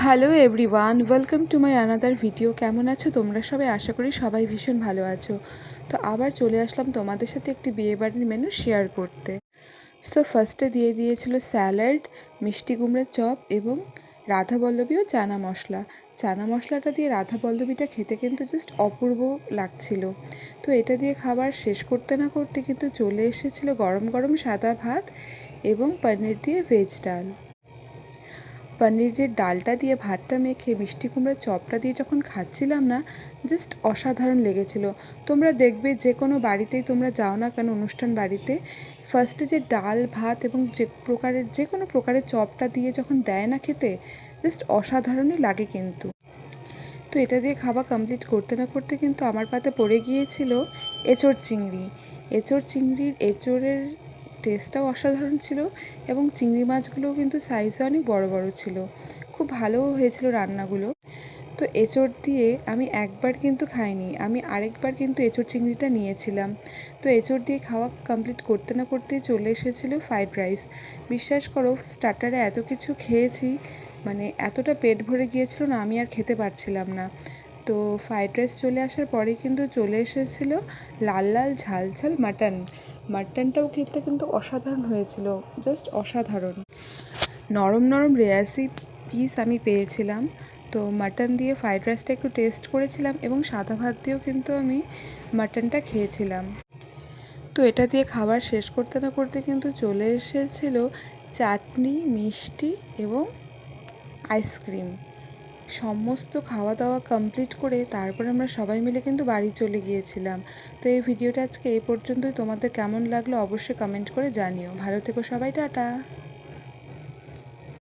Hello everyone, welcome to my another video. কেমন আছো তোমরা সবাই? আশা করি সবাই ভীষণ ভালো আছো। তো আবার চলে আসলাম তোমাদের সাথে একটি বিয়েবাড়ির মেনু শেয়ার করতে। সো ফার্স্টে দিয়ে দিয়েছিল স্যালাড, মিষ্টি কুমড়োর চপ এবং রাধাবল্লভী ও চানা মশলা। চানা মশলাটা দিয়ে রাধাবল্লভীটা খেতে কিন্তু জাস্ট অপূর্ব লাগছিল। তো এটা দিয়ে খাবার শেষ করতে না করতে কিন্তু চলে এসেছিলো গরম গরম সাদা ভাত এবং পনির দিয়ে ভেজ ডাল। পনিরের ডালটা দিয়ে ভাতটা মেখে মিষ্টি কুমড়োর চপটা দিয়ে যখন খাচ্ছিলাম না, জাস্ট অসাধারণ লেগেছিল। তোমরা দেখবে যে কোনো বাড়িতেই তোমরা যাও না কেন, অনুষ্ঠান বাড়িতে ফার্স্টে যে ডাল ভাত এবং যে কোনো প্রকারের চপটা দিয়ে যখন দেয় না খেতে, জাস্ট অসাধারণই লাগে কিন্তু। তো এটা দিয়ে খাওয়া কমপ্লিট করতে না করতে কিন্তু আমার পাতে পড়ে গিয়েছিল এঁচোড় চিংড়ি। এঁচোড়ের টেস্টটাও অসাধারণ ছিল এবং চিংড়ি মাছগুলোও কিন্তু সাইজে অনেক বড় বড় ছিল। খুব ভালোও হয়েছিল রান্নাগুলো। তো এঁচোড় দিয়ে আমি একবার কিন্তু খাইনি, আমি আরেকবার কিন্তু এঁচোড় চিংড়িটা নিয়েছিলাম। তো এঁচোড় দিয়ে খাওয়া কমপ্লিট করতে না করতেই চলে এসেছিলো ফ্রাইড রাইস। বিশ্বাস করো, স্টার্টারে এত কিছু খেয়েছি, মানে এতটা পেট ভরে গিয়েছিল না, আমি আর খেতে পারছিলাম না। তো ফ্রাইড রাইস চলে আসার পরেই কিন্তু চলে এসেছিলো লাল লাল ঝাল ঝাল মাটনটাও খেতে কিন্তু অসাধারণ হয়েছিল, জাস্ট অসাধারণ। নরম নরম রেয়াসি পিস আমি পেয়েছিলাম। তো মাটন দিয়ে ফ্রাইড রাইসটা একটু টেস্ট করেছিলাম এবং সাদা ভাত দিয়েও কিন্তু আমি মাটনটা খেয়েছিলাম। তো এটা দিয়ে খাবার শেষ করতে না করতে কিন্তু চলে এসেছিলো চাটনি, মিষ্টি এবং আইসক্রিম। সমস্ত খাওয়া দাওয়া কমপ্লিট করে তারপর আমরা সবাই মিলে কিন্তু বাড়ি চলে গিয়েছিলাম। তো এই ভিডিওটা আজকে এই পর্যন্তই। তোমাদের কেমন লাগলো অবশ্যই কমেন্ট করে জানিও। ভালো থেকো সবাই, টাটা।